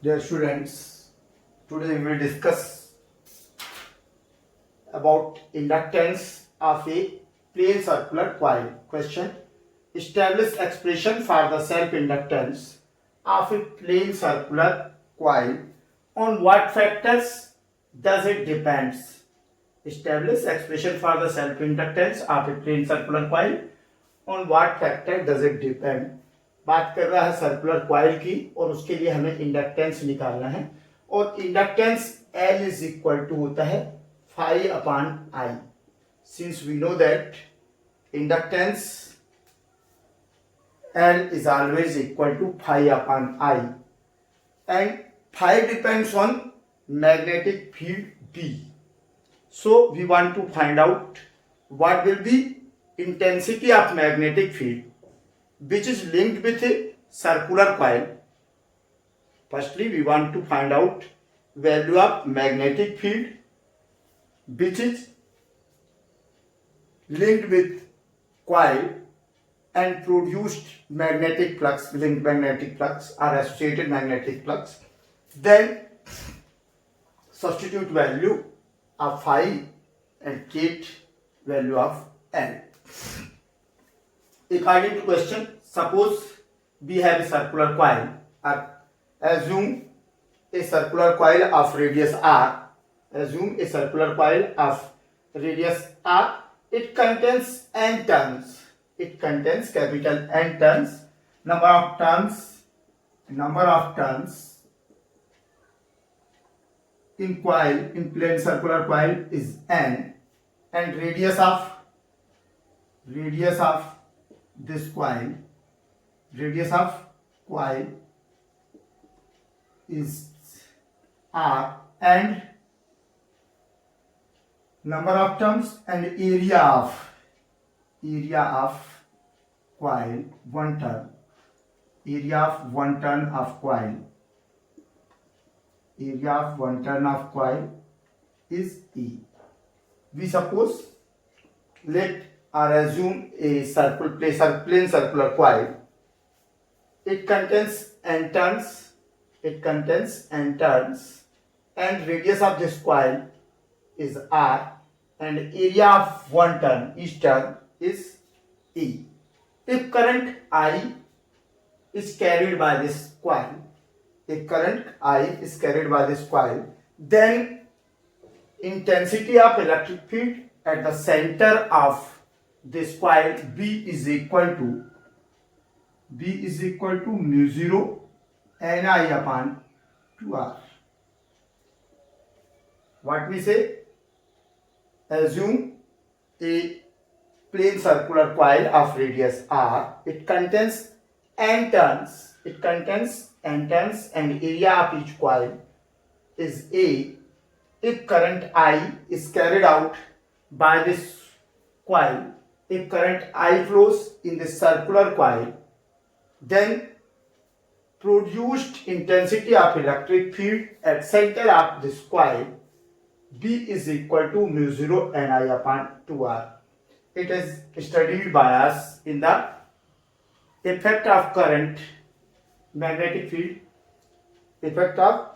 Dear students, today we will discuss about inductance of a plain circular coil. Question: establish expression for the self-inductance of a plain circular coil. On what factors does it depends? Establish expression for the self-inductance of a plain circular coil. On what factor does it depend? बात कर रहा है circular coil की और उसके लिए हमें inductance निकालना है और inductance L is equal to होता है phi upon I. Since we know that inductance L is always equal to phi upon I and phi depends on magnetic field B. So we want to find out what will be intensity of magnetic field which is linked with a circular coil. Firstly, we want to find out value of magnetic field which is linked with coil and produced magnetic flux, linked magnetic flux or associated magnetic flux. Then substitute value of phi and get value of L. According to question, suppose we have a circular coil or assume a circular coil of radius r. Assume a circular coil of radius r. It contains n turns. It contains capital N turns. Number of turns in coil, in plain circular coil is n, and radius of this coil, is r, and number of turns and area of coil, one turn, area of one turn of coil is E. We suppose, let or assume a plain circular coil. It contains n turns, and radius of this coil is r, and area of one turn, each turn, is E. If current I is carried by this coil, then intensity of electric field at the center of this coil B is equal to mu 0 Ni upon 2R. What we say? Assume a plain circular coil of radius r. It contains n turns. And area of each coil is A. If current I is carried out by this coil, if current I flows in the circular coil, then produced intensity of electric field at center of this coil B is equal to mu 0 Ni upon 2R. It is studied by us in the effect of current, magnetic field, effect of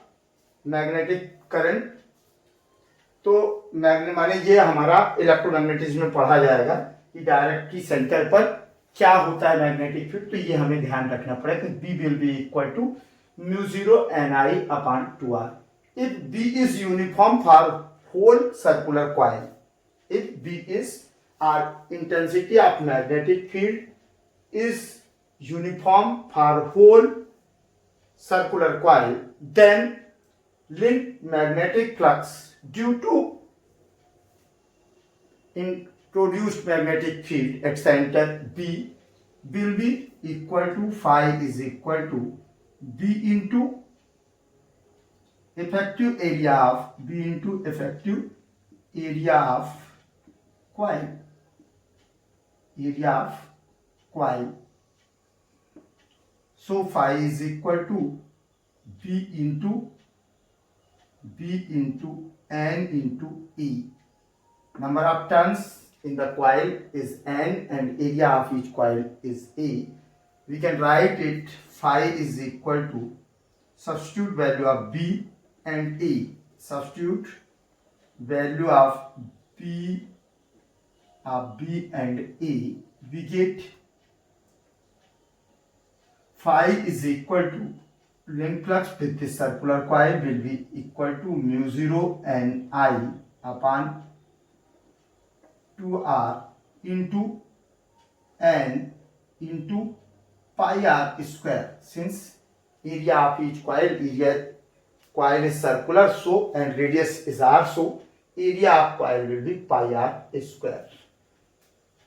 magnetic current. तो माने ये हमारा electromagnetism में पढ़ा जाएगा कि direct की centre पर क्या होता है मैग्नेटिक फील्ड. तो ये हमें ध्यान रखना पड़ेगा. B will be equal to mu 0 Ni upon 2R. If B is uniform for whole circular coil, if B is or intensity of magnetic field is uniform for whole circular coil, then linked magnetic flux due to introduced magnetic field at center B will be equal to phi is equal to B into effective area of coil. So phi is equal to B into N into E. Number of turns in the coil is N and area of each coil is E. We can write it phi is equal to substitute value of B and A. Substitute value of B and A. We get phi is equal to link flux with the circular coil will be equal to mu 0 n I upon 2r into n into pi r square. Since area of each coil is circular, so and radius is r, so area of coil will be pi r square.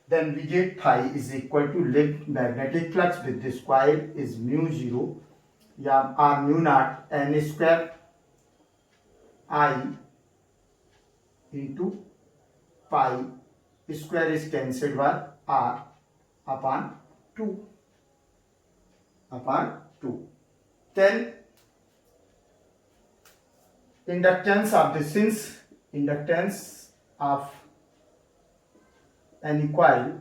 Then we get phi is equal to link magnetic flux with this coil is mu 0 या r mu naught n square I into pi square is cancelled by r upon 2. Then inductance of the since inductance of any coil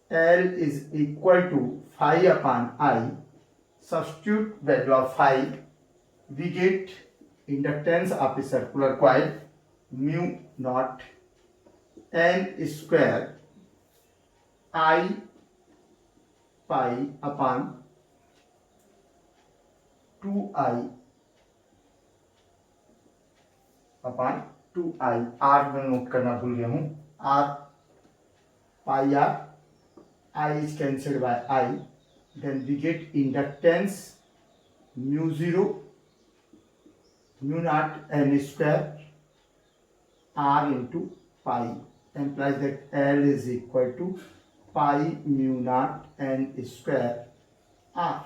L is equal to phi upon I. Substitute value of phi, we get inductance of a circular coil mu naught n square I pi upon 2I r में note करना भूल गया हूँ, r pi r I is cancelled by I. Then we get inductance mu 0 mu naught n square r into pi, implies that L is equal to pi mu naught n square r.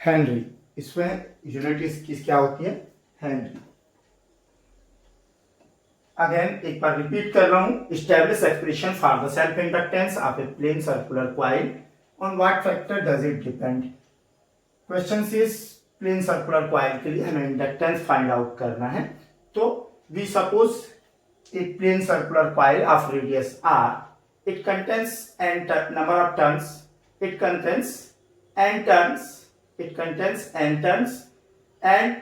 Henry, इसमें unit इसकी क्या होती है? Henry. Again एक बार repeat कर रहा हूं. Establish expression for the self inductance of a plane circular coil. On what factor does it depend? Question is plane circular coil के लिए हमें इंडक्टेंस फाइंड आउट करना है. तो we suppose a plane circular coil of radius r. It contains n number of turns. It contains n turns and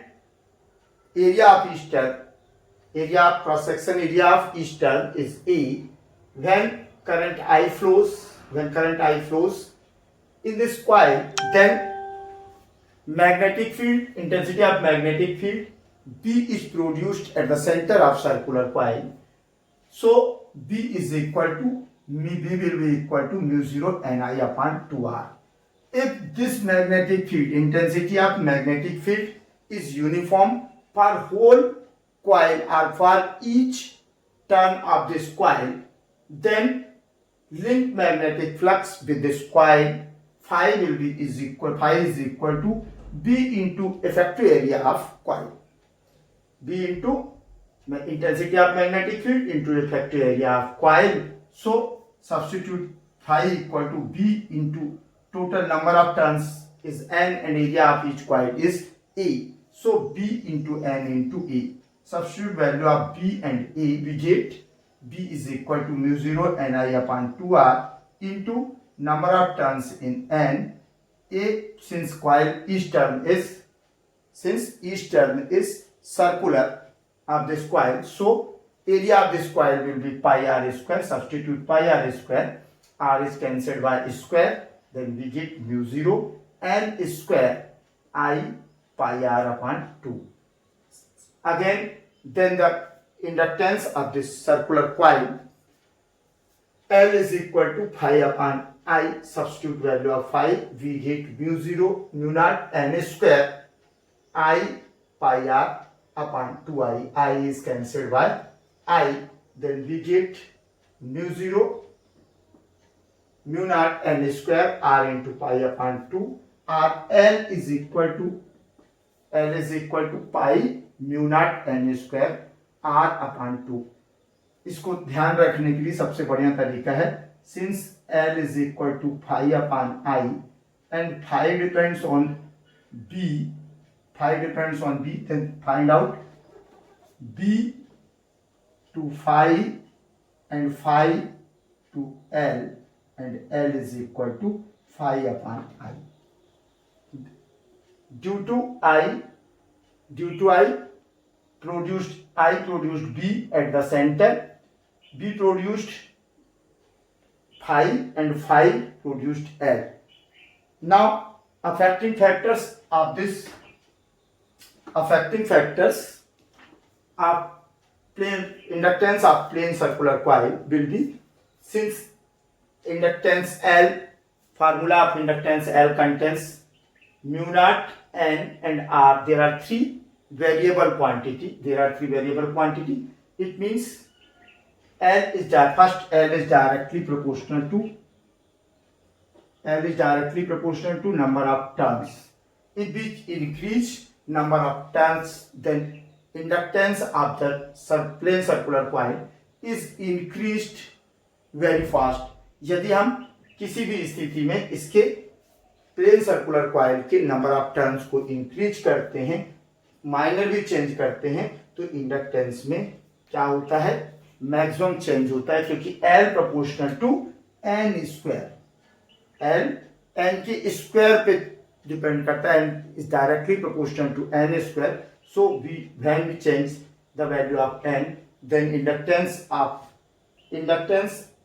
area of each turn, area of cross section area of each turn is A. When current I flows in this coil, then magnetic field, intensity of magnetic field B is produced at the center of circular coil. So B is equal to B will be equal to mu 0 Ni upon 2R. If this magnetic field, intensity of magnetic field is uniform for whole coil or for each turn of this coil, then link magnetic flux with this coil phi is equal to B into effective area of coil. B into intensity of magnetic field into effective area of coil. So substitute phi equal to B into total number of turns is n and area of each coil is A. So B into n into A. Substitute value of B and A, we get B is equal to mu 0 Ni upon 2R into number of turns in n. A, since each turn is circular of this coil, so area of this coil will be pi r square. Substitute pi r square, r is cancelled by square. Then we get mu 0 n square I pi r upon 2. Again, then the inductance of this circular coil L is equal to phi upon I. Substitute value of phi, we get mu 0 mu naught n square I pi r upon 2I. I is cancelled by I. Then we get mu 0 mu naught n square r into pi upon 2. R L is equal to pi mu naught n square r upon 2. इसको ध्यान रखने के लिए सबसे बढ़िया तरीका है, since L is equal to phi upon I and phi depends on B, then find out B to phi and phi to L, and L is equal to phi upon I. Due to I produced B at the center, B produced phi and phi produced L. Now affecting factors of inductance of plane circular coil will be, since inductance L, formula of inductance L contains mu naught N and R. There are three variable quantity. It means L is directly proportional to number of turns. If we increase number of turns, then inductance of the plane circular coil is increased very fast. यदि हम किसी भी स्थिति में इसके plane circular coil के number of turns को increase करते हैं, माइनर भी चेंज करते हैं, तो इंडक्टेंस में क्या होता है, मैक्सिमम चेंज होता है, क्योंकि L proportional to N square, L N के स्क्वायर पे डिपेंड करता है, N is directly proportional to N square. So when we change the value of N, then inductance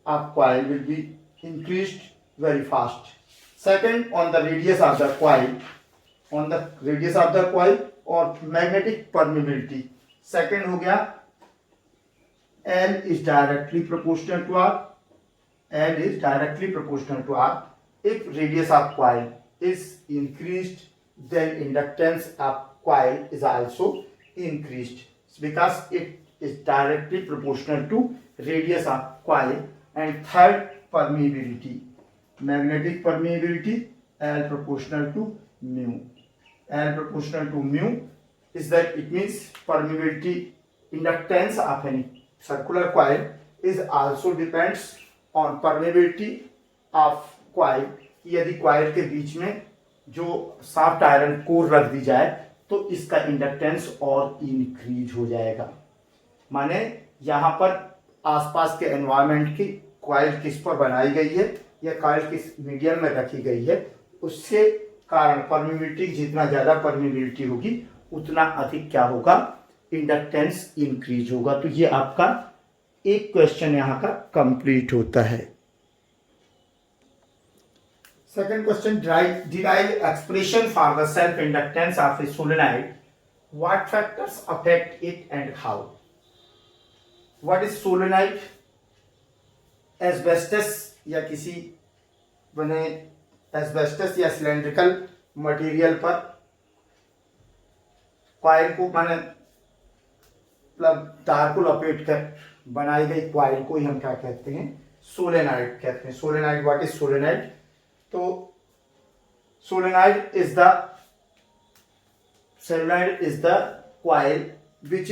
of coil will be increased very fast. Second, on the radius of the coil, or magnetic permeability. Second हो गया L is directly proportional to R. If radius of coil is increased, then inductance of coil is also increased, because it is directly proportional to radius of coil. And third, permeability, magnetic permeability, L proportional to mu. Is that it means permeability, inductance of any circular coil is also depends on permeability of coil. यदि coil के बीच में जो soft iron core रख दी जाए तो इसका inductance और increase हो जाएगा. माने यहाँ पर आसपास के एनवायरनमेंट की कॉइल किस पर बनाई गई है या कॉइल किस मीडियम में रखी गई है, उसके कारण परमिबिलिटी, जितना ज़्यादा परमिबिलिटी होगी उतना अधिक क्या होगा, इंडक्टेंस इंक्रीज होगा. तो ये आपका एक क्वेश्चन यहाँ का कंप्लीट होता है. Second question, derive expression for the self inductance of a solenoid. What factors affect it and how? What is solenoid? Asbestos या किसी बने एस्बेस्टस या सिलेंड्रिकल मटेरियल पर कॉइल को माने मतलब तार को लपेट कर बनाई गई कॉइल को ही हम क्या कहते हैं, सोलेनॉइड कहते हैं. Solenoid, what is solenoid? तो solenoid is the coil which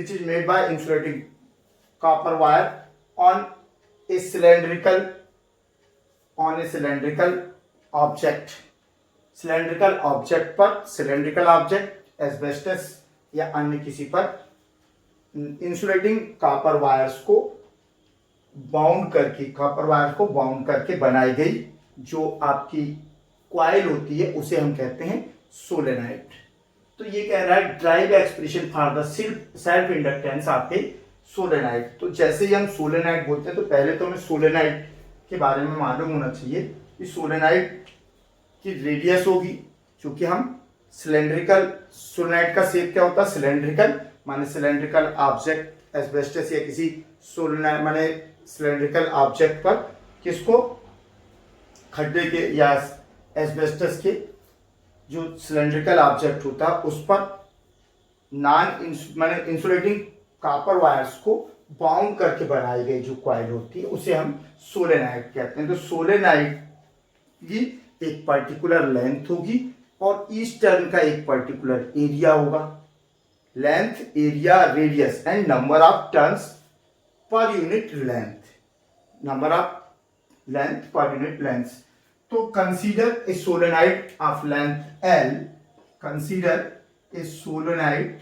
is made by insulating copper wire on a cylindrical object. cylindrical object asbestos या अन्य किसी पर इंसुलेटिंग कॉपर वायर्स को बाउंड करके बनाई गई जो आपकी कॉइल होती है, उसे हम कहते हैं सोलेनॉइड. तो ये कह रहा है drive expression for the self inductance of A solenoid. तो जैसे ही हम सोलेनॉइड बोलते हैं तो पहले तो हमें सोलेनॉइड के बारे में मालूम होना चाहिए कि सोलेनॉइड की रेडियस होगी, क्योंकि हम सोलेनॉइड का शेप क्या होता है, सिलेंड्रिकल, माने सिलेंड्रिकल ऑब्जेक्ट एस्बेस्टस या किसी सोलेनॉइड माने सिलेंड्रिकल ऑब्जेक्ट पर किसको, खड्डे के या एस्बेस्टस के जो सिलेंड्रिकल ऑब्जेक्ट होता है उस पर माने इंसुलेटिंग कॉपर वायर्स को बाउंड करके बनाई गई जो कॉइल होती है उसे हम सोलेनॉइड कहते हैं. तो सोलेनॉइड की एक पर्टिकुलर लेंथ होगी और ईच टर्न का एक पर्टिकुलर एरिया होगा. Length, area, radius and number of turns per unit length. तो consider a solenoid of length L. Consider a solenoid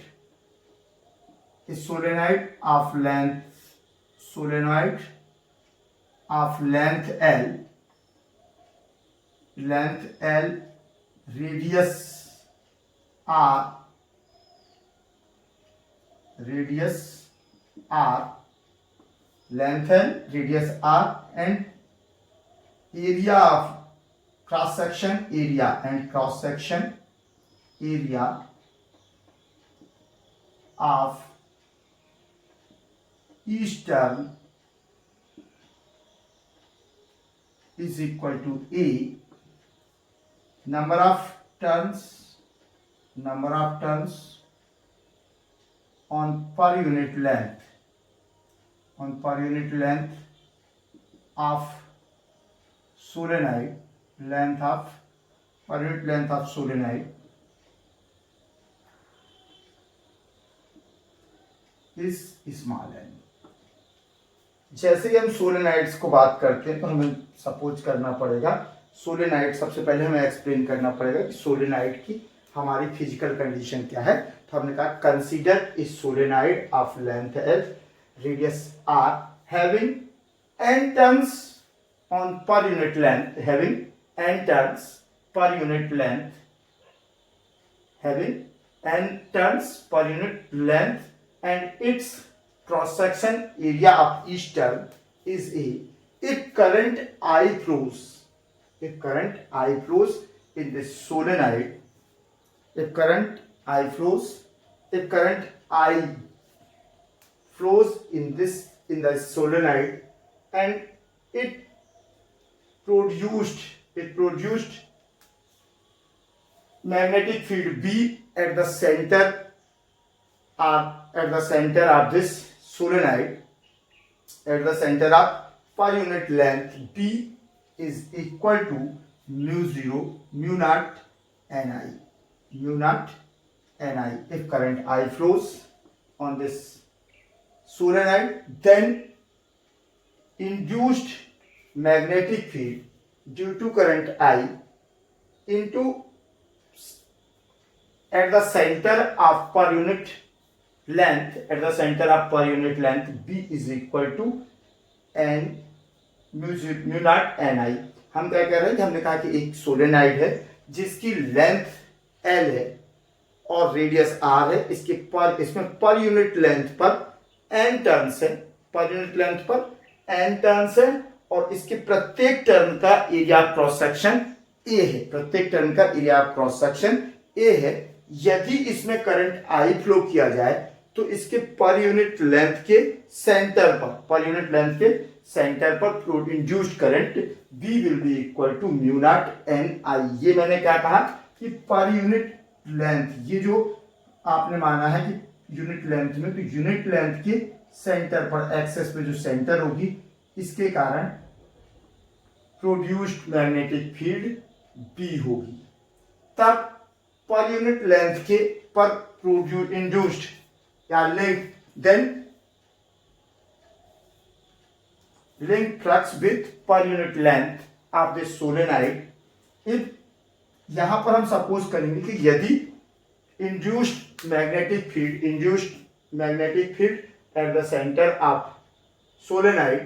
a solenoid of length L, radius R, length L, radius R, and area of cross section area of each turn is equal to A, number of turns on per unit length of solenoid, per unit length of solenoid is small n. जैसे ही हम सोलेनाइड्स को बात करते हैं तो हमें suppose करना पड़ेगा सोलेनाइड, सबसे पहले हमें एक्सप्लेन करना पड़ेगा कि सोलेनाइड की हमारी फिजिकल कंडीशन क्या है। तो हमने कहा consider a solenoid of length L, radius R, having n turns on per unit length, having n turns per unit length, and its cross section area of each turn is A. If current I flows in this solenoid, if current I flows in the solenoid, and it produced magnetic field B at the center of this solenoid, at the center of per unit length B is equal to mu naught Ni. If current I flows on this solenoid, then induced magnetic field due to current I into at the center of per unit length B is equal to n mu naught Ni. हम क्या कह रहे हैं कि हमने कहा कि एक सोलेनाइड है जिसकी लेंथ L है और रेडियस R है, इसमें पर यूनिट लेंथ पर n टर्न्स है, और इसके प्रत्येक टर्न का area of cross section A है। यदि इसमें करंट आई फ्लो किया जाए तो इसके पर यूनिट लेंथ के सेंटर पर induced current B will be equal to mu naught N I. ये मैंने क्या कहा कि पर यूनिट लेंथ, ये जो आपने माना है कि यूनिट लेंथ में, तो यूनिट लेंथ के सेंटर पर, एक्सेस पे जो सेंटर होगी, इसके कारण प्रोड्यूस्ड मैग्नेटिक फील्ड बी होगी। तब पर यूनिट लेंथ के पर इंड्यूस्ड या लिंक फ्लक्स विथ पर unit length of the solenoid. If यहां पर हम सपोज करेंगे कि यदि induced magnetic field at the centre of solenoid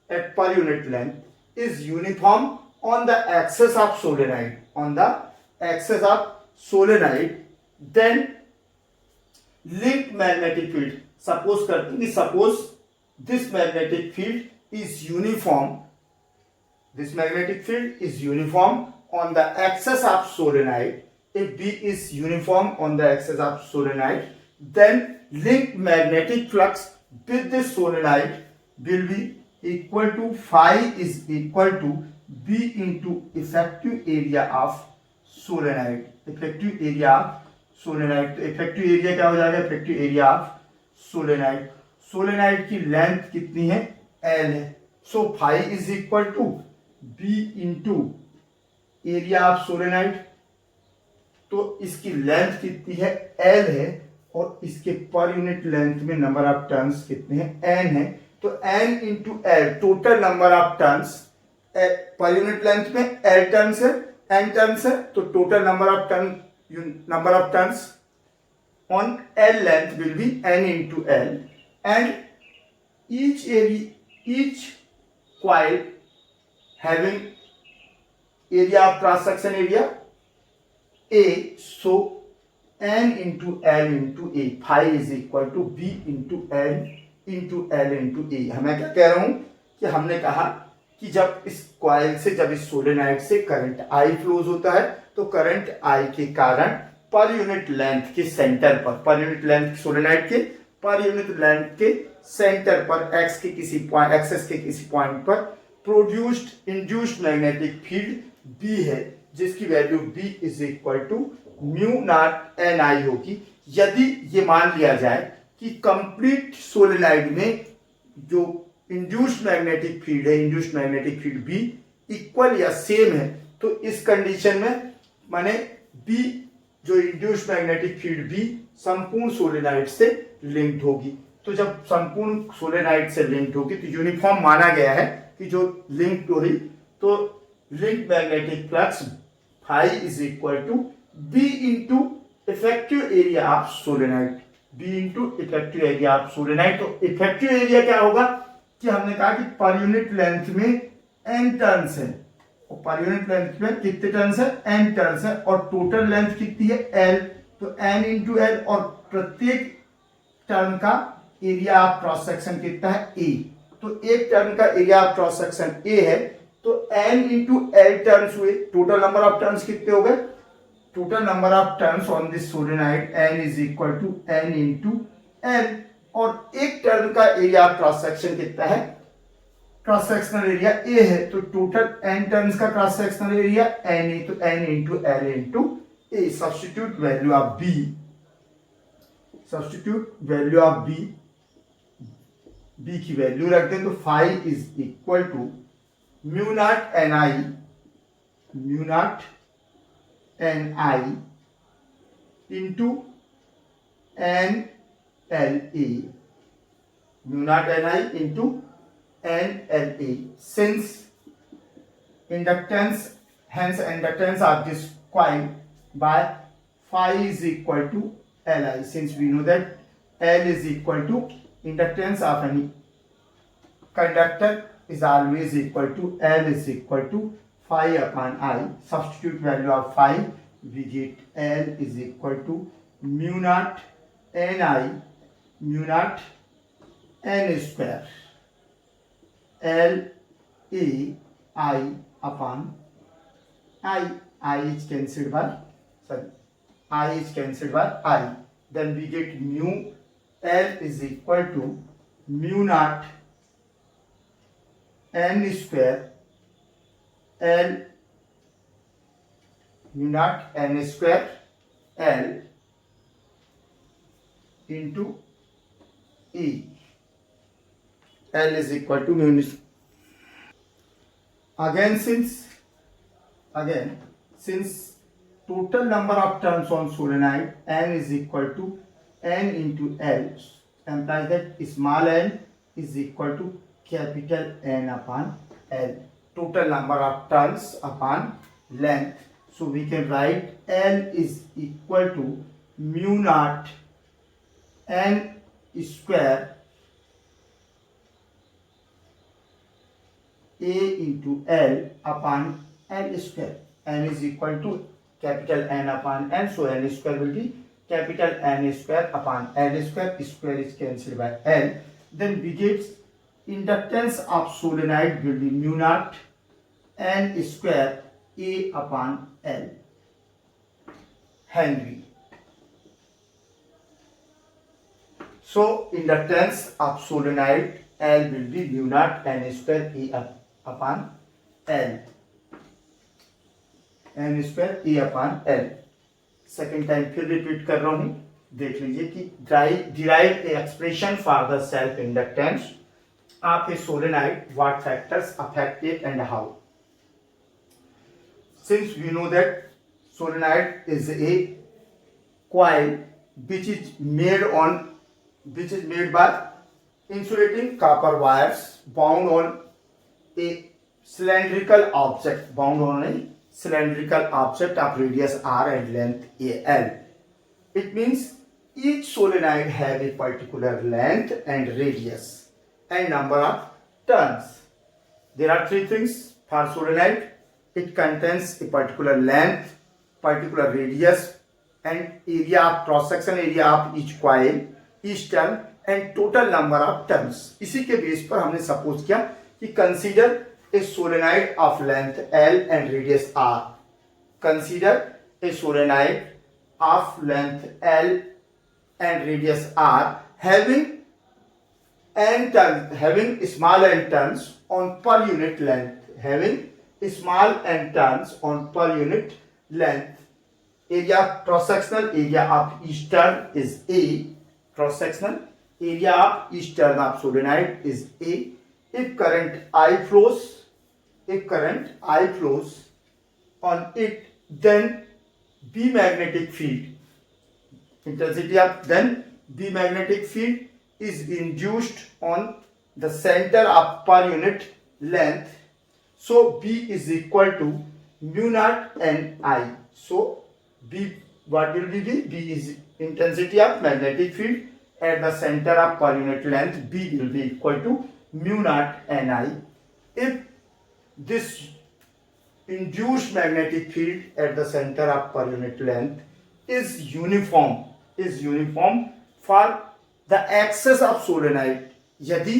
at per unit length is uniform on the axis of solenoid, then linked magnetic field, suppose करते हैं कि suppose this magnetic field is uniform on the axis of solenoid. If B is uniform on the axis of solenoid, then linked magnetic flux with this solenoid will be equal to phi is equal to B into effective area of solenoid. Effective area क्या हो जाएगा? effective area of solenoid. solenoid की length कितनी है? L है. So phi is equal to B into area of solenoid. तो इसकी length कितनी है? L है, और इसके पर यूनिट लेंथ में नंबर ऑफ टर्न्स कितने हैं? N है. तो n into L, total number of turns, per unit length में l टर्न्स है, n टर्न्स है, तो total number of turns on L length will be N into L, and each coil having area of cross section area A, so N into L into A, phi is equal to B into N into L into A। हमें क्या कह रहा हूं कि हमने कहा कि जब इस कॉइल से, जब इस सोलेनॉइड से करंट I फ्लोज होता है तो करंट I के कारण पर यूनिट लेंथ के सेंटर पर, पर यूनिट लेंथ सोलेनॉइड के पर यूनिट लेंथ के सेंटर पर एक्स के किसी पॉइंट, एक्सेस के किसी पॉइंट पर produced induced magnetic field B है, जिसकी value B is equal to mu naught N I होगी। यदि ये मान लिया जाए कि कंप्लीट सोलेनॉइड में जो इंड्यूस्ड मैग्नेटिक फील्ड है, induced magnetic field B equal या सेम है, तो इस कंडीशन में माने B, जो इंड्यूस्ड मैग्नेटिक फील्ड B संपूर्ण सोलेनॉइड से लिंक्ड होगी। तो जब संपूर्ण सोलेनॉइड से लिंक्ड होगी तो यूनिफॉर्म माना गया है कि जो लिंक्ड हो रही, तो link magnetic flux phi is equal to B into effective area of solenoid, B into effective area of solenoid. तो इफेक्टिव एरिया क्या होगा कि हमने कहा कि पर यूनिट लेंथ में एन टर्न्स है, और पर यूनिट लेंथ में कितने टर्न्स है, एन टर्न्स है, और टोटल लेंथ कितनी है, एल, तो एन इंटू एल, और प्रत्येक टर्न का एरिया ऑफ क्रॉस सेक्शन कितना है, ए। तो एक टर्न का area of cross section A है, तो n इंटू एल टर्न्स हुए। टोटल नंबर ऑफ टर्न्स कितने हो गए, total number of turns on this solenoid n is equal to n into L, और एक टर्न का एरिया ऑफ क्रॉस सेक्शन कितना है, क्रॉस सेक्शनल एरिया ए है, तो टोटल n टर्न्स का क्रॉस सेक्शनल एरिया n, तो n into L into A. Substitute value of b, substitute value of b की वैल्यू रख दें तो phi is equal to mu naught N I, mu naught N I into N L A, mu naught N I into N L A. Since inductance, hence inductance of this coil by phi is equal to Li, since we know that L is equal to inductance of any conductor is always equal to L is equal to phi upon I. Substitute value of phi, we get L is equal to mu naught Ni, mu naught N square, L A I upon I is cancelled by, sorry, I is cancelled by I. Then we get mu L is equal to mu naught N square L, mu naught N square L into E. L is equal to mu. Since total number of turns on solenoid N is equal to N into L, implies that small n is equal to capital N upon L. Total number of turns upon length. So we can write L is equal to mu naught N square A into L upon L square. N is equal to capital N upon N, so N square will be capital N square upon L square. Square is cancelled by L. Then we get inductance of solenoid will be mu naught N square A upon L Henry. So inductance of solenoid L will be mu naught N square A upon L, N square A upon L. Second time फिर repeat कर रहा हूं, देख लीजिए कि derive a expression for the self inductance of a solenoid, what factors affect it and how. Since we know that solenoid is a coil which is made by insulating copper wires bound on a cylindrical object of radius r and length Al. It means each solenoid have a particular length and radius and number of turns. There are three things for solenoid. It contains a particular length, particular radius and area of cross-section area of each coil, each turn and total number of turns. इसी के base पर हमने suppose किया कि consider a solenoid of length L and radius R. Consider a solenoid of length L and radius R having small n turns on per unit length, having small n turns on per unit length. Area, cross-sectional area of each turn is A. Cross-sectional area of each turn of solenoid is A. If current I flows on it, then B magnetic field, intensity of then B magnetic field is induced on the center of per unit length. So B is equal to mu naught n I. So B, what will be B? B is intensity of magnetic field at the center of per unit length. B will be equal to mu naught Ni. If this induced magnetic field at the center of per unit length is uniform for the axis of solenoid, यदि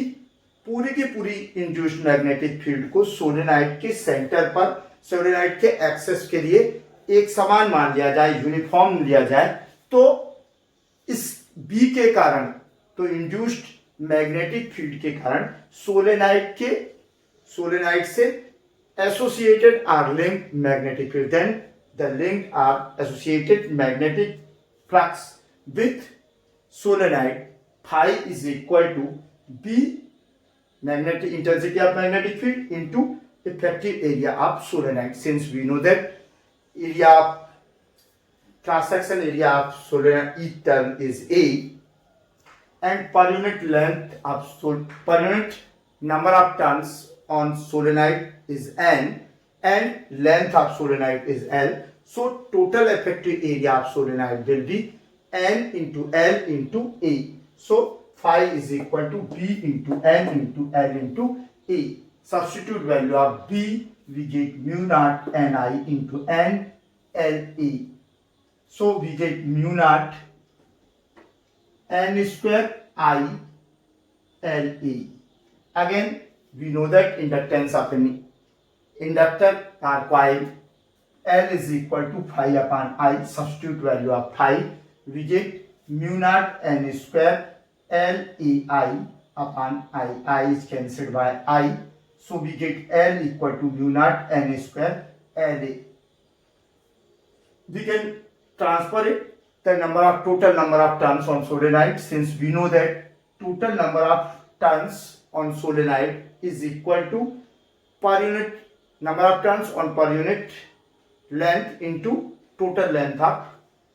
पूरी की पूरी induced magnetic field को solenoid के centre पर, solenoid के access के लिए एक समान मान लिया जाए, यूनिफॉर्म लिया जाए, तो इस बी के कारण, तो इंड्यूस्ड मैग्नेटिक फील्ड के कारण सोलेनॉइड से associated or link magnetic field, then the link or associated magnetic flux with solenoid. phi is equal to B magnetic intensity of magnetic field into effective area of solenoid. Since we know that area of cross section area of solenoid each turn is A and per unit length of per unit number of turns on solenoid is N and length of solenoid is L. So total effective area of solenoid will be N into L into A. So phi is equal to B into N into L into A. Substitute value of B, we get mu naught Ni into N L A. So we get mu naught N square I L A. Again we know that inductance of an inductor or coil L is equal to phi upon I. Substitute value of phi, we get mu naught N square L A I upon I. I is cancelled by I. So we get L equal to mu naught N square L A. We can transfer it the total number of turns on solenoid, since we know that total number of turns on solenoid is equal to per unit number of turns on per unit length into total length of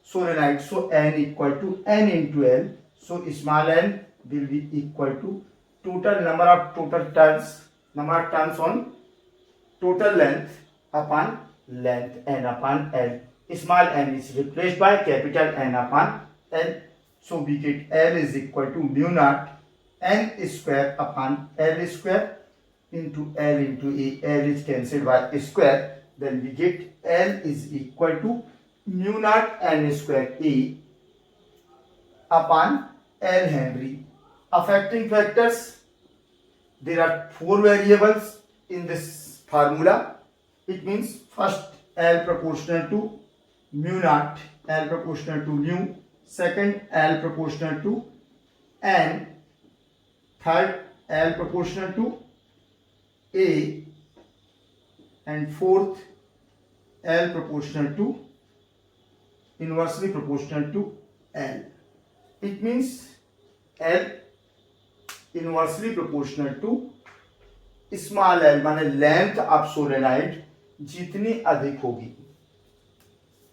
solenoid. So N equal to N into L. So small n will be equal to total number of turns on total length upon length N upon L. Small n is replaced by capital N upon L. So we get L is equal to mu naught N square upon L square into L into A. L is cancelled by square. Then we get L is equal to mu naught N square A upon L Henry. Affecting factors, there are 4 variables in this formula. It means first L proportional to mu naught, L proportional to mu, second L proportional to N, third L proportional to A, and fourth L proportional to inversely proportional to L. It means L inversely proportional to small l, माने length of solenoid जितनी अधिक होगी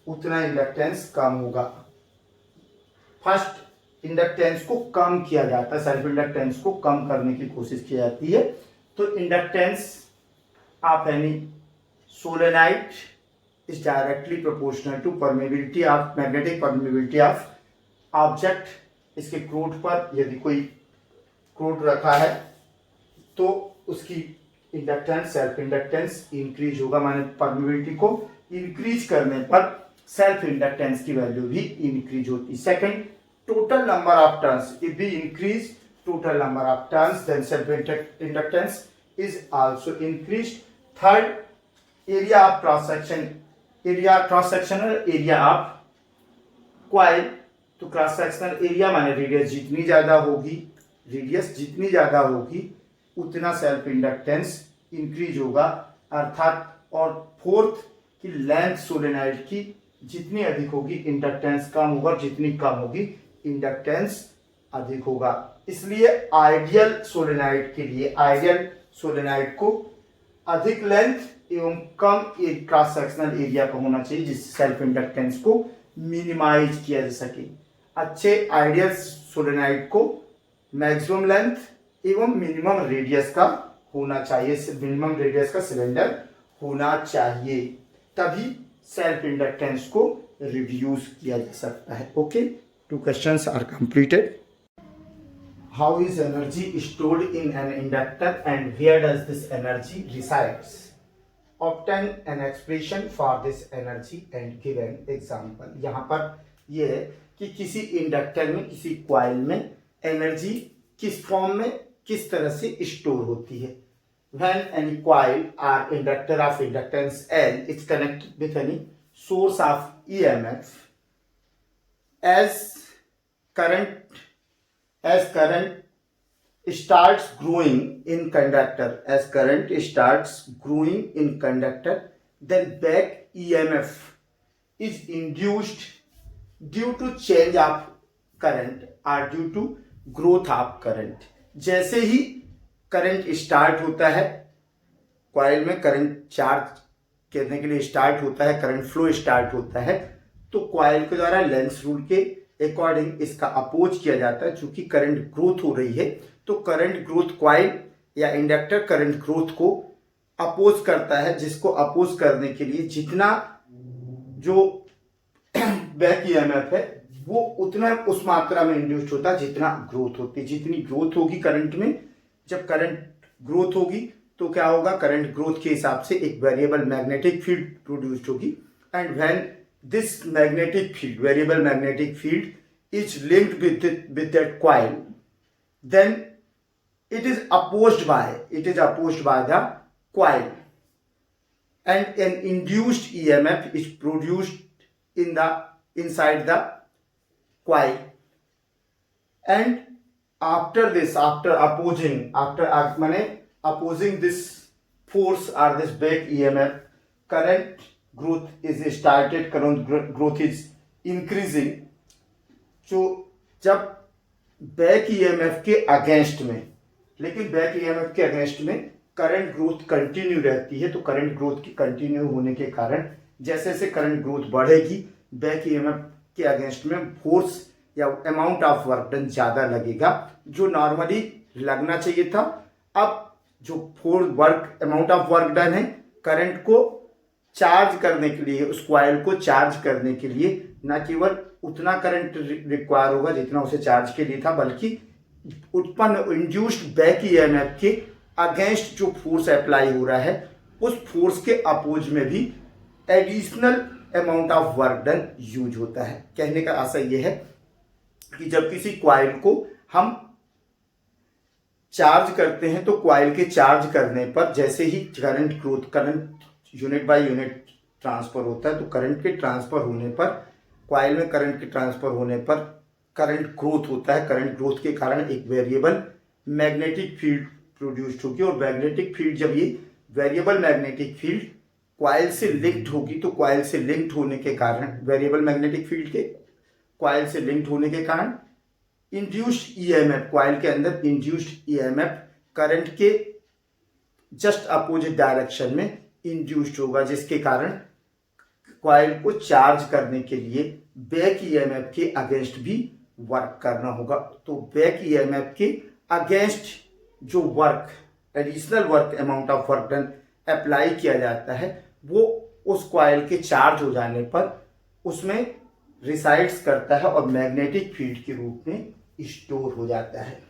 उतना inductance कम होगा. First inductance को कम किया जाता है, सेल्फ इंडक्टेंस को कम करने की कोशिश की जाती है. तो inductance of any solenoid is directly proportional to permeability of magnetic permeability of object इसके क्रोड पर यदि कोई क्रोड रखा है तो उसकी इंडक्टेंस, सेल्फ इंडक्टेंस इंक्रीज होगा, माने परमेबिलिटी को इंक्रीज करने पर सेल्फ इंडक्टेंस की वैल्यू भी इंक्रीज होती है। Second, total number of turns, if we increase total number of turns then self inductance is also increased. Third, area of cross sectional area of coil, तो cross sectional area माने radius जितनी ज्यादा होगी उतना self inductance increase होगा अर्थात। और fourth की लेंथ सोलेनॉइड की जितनी अधिक होगी इंडक्टेंस कम होगा, जितनी कम होगी इंडक्टेंस अधिक होगा। इसलिए आइडियल सोलेनॉइड को अधिक लेंथ एवं कम क्रॉस सेक्शनल एरिया का होना चाहिए जिससे सेल्फ इंडक्टेंस को मिनिमाइज किया जा सके। अच्छे आइडियल सोलेनॉइड को मैक्सिमम लेंथ एवं मिनिमम रेडियस का होना चाहिए, मिनिमम रेडियस का सिलेंडर होना चाहिए, तभी सेल्फ इंडक्टेंस को रिड्यूस किया जा सकता है। Okay, 2 questions are completed. How is energy stored in an inductor and where does this energy resides? Obtain an expression for this energy and give an example. यहाँ पर ये है कि किसी इंडक्टर में, किसी कॉइल में एनर्जी किस फॉर्म में, किस तरह से स्टोर होती है। When any coil or inductor of inductance L is connected with any source of EMF, as current starts growing in conductor, then back EMF is induced due to change of current or due to growth of current. जैसे ही current start होता है, coil में current charge करने के लिए start होता है, करंट फ्लो स्टार्ट होता है, तो कॉइल के द्वारा लेंस रूल के अकॉर्डिंग इसका अपोज किया जाता है। चूंकि करंट ग्रोथ हो रही है तो करंट ग्रोथ कॉइल या इंडक्टर करंट ग्रोथ को अपोज करता है, जिसको अपोज करने के लिए जितना जो बैक ईएमएफ है वो उतना उस मात्रा में इंड्यूस्ड होता है जितना ग्रोथ होती है। जितनी ग्रोथ होगी करंट में, जब करंट ग्रोथ होगी तो क्या होगा, करंट ग्रोथ के हिसाब से एक वेरिएबल मैग्नेटिक फील्ड प्रोड्यूस्ड होगी। And when this variable magnetic field is linked with that coil, then it is opposed by the coil, and an induced EMF is produced inside the coil. And after opposing this force or this back EMF, current growth is started, current growth is increasing. तो जब back EMF के against में, लेकिन back EMF के against में current growth continue रहती है, तो करंट ग्रोथ की कंटिन्यू होने के कारण जैसे जैसे करंट ग्रोथ बढ़ेगी बैक ईएमएफ के अगेंस्ट में फोर्स या अमाउंट ऑफ वर्क डन ज़्यादा लगेगा जो नॉर्मली लगना चाहिए था। अब जो अमाउंट ऑफ वर्क डन है करंट को चार्ज करने के लिए, उस कॉइल को चार्ज करने के लिए न केवल उतना करंट रिक्वायर होगा जितना उसे चार्ज के लिए था, बल्कि उत्पन्न इंड्यूस्ड बैक ईएमएफ के अगेंस्ट जो फोर्स अप्लाई हो रहा है उस फोर्स के अपोज में भी additional amount of work done use होता है। कहने का आशय यह है कि जब किसी कॉइल को हम चार्ज करते हैं तो कॉइल के चार्ज करने पर जैसे ही current unit by unit transfer होता है, तो करंट के ट्रांसफर होने पर, कॉइल में करंट के ट्रांसफर होने पर करंट ग्रोथ होता है। करंट ग्रोथ के कारण एक वेरिएबल मैग्नेटिक फील्ड प्रोड्यूस्ड होगी, और मैग्नेटिक फील्ड, जब ये वेरिएबल मैग्नेटिक फील्ड कॉइल से लिंक्ड होगी तो कॉइल से लिंक्ड होने के कारण, वेरिएबल मैग्नेटिक फील्ड के कॉइल से लिंक्ड होने के कारण इंड्यूस्ड ईएमएफ, कॉइल के अंदर इंड्यूस्ड ईएमएफ करंट के जस्ट अपोजिट डायरेक्शन में इंड्यूस्ड होगा, जिसके कारण कॉइल को चार्ज करने के लिए बैक ईएमएफ के अगेंस्ट भी वर्क करना होगा। तो बैक ईएमएफ के अगेंस्ट जो work, additional work, amount of work done apply किया जाता है, वो उस कॉइल के चार्ज हो जाने पर उसमें रिसाइड्स करता है और मैग्नेटिक फील्ड के रूप में स्टोर हो जाता है।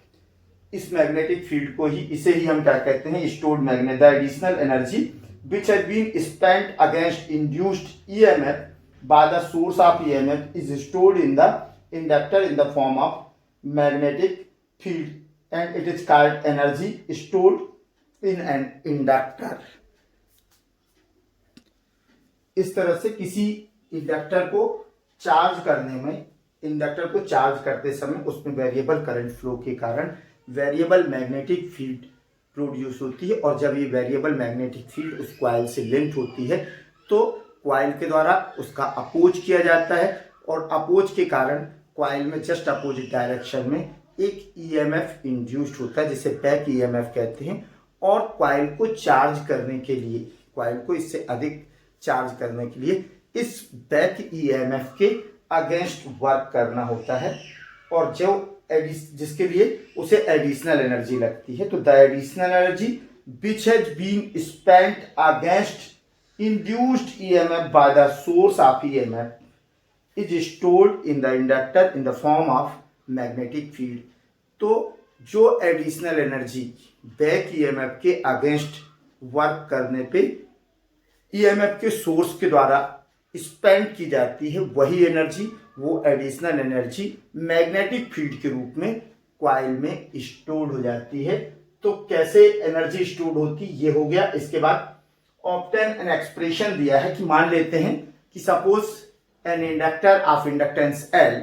इस मैग्नेटिक फील्ड को ही, इसे ही हम क्या कहते हैं, stored magnet. The additional energy which has been spent against induced EMF by the source of EMF is stored in the inductor in the form of magnetic field and it is called energy stored in an inductor। इस तरह से किसी inductor को charge करने में, inductor को charge करते समय उसमें वेरिएबल करंट फ्लो के कारण वेरिएबल मैग्नेटिक फील्ड प्रोड्यूस होती है और जब ये वेरिएबल मैग्नेटिक फील्ड उस कॉइल से लिंक होती है तो कॉइल के द्वारा उसका अपोज किया जाता है और अपोज के कारण कॉइल में जस्ट अपोजिट डायरेक्शन में एक ईएमएफ इंड्यूस्ड होता है जिसे बैक ईएमएफ कहते हैं। और कॉइल को चार्ज करने के लिए, कॉइल को इससे अधिक चार्ज करने के लिए इस बैक ईएमएफ के अगेंस्ट वर्क करना होता है और जो जिसके लिए उसे एडिशनल एनर्जी लगती है। तो the additional energy which has been spent against induced EMF by the source of EMF is stored in the inductor in the form of magnetic field। तो जो एडिशनल एनर्जी बैक ईएमएफ के against work करने पे EMF के source के द्वारा spend की जाती है, वही एनर्जी, वो एडिशनल एनर्जी मैग्नेटिक फील्ड के रूप में कॉइल में स्टोर्ड हो जाती है। तो कैसे एनर्जी स्टोर्ड होती, ये हो गया। इसके बाद ऑब्टेन एन एक्सप्रेशन दिया है कि मान लेते हैं कि suppose an inductor of inductance L,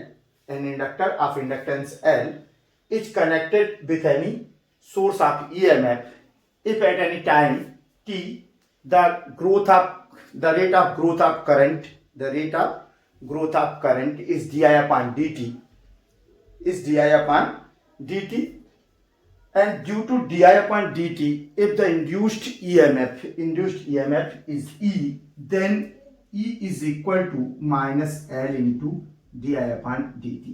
an inductor of inductance L is connected with any source of EMF if at any time t the rate of growth of current, the rate of growth of current is di upon dt, is di upon dt, and due to di upon dt, if the induced EMF is E, then E is equal to minus L into di upon dt।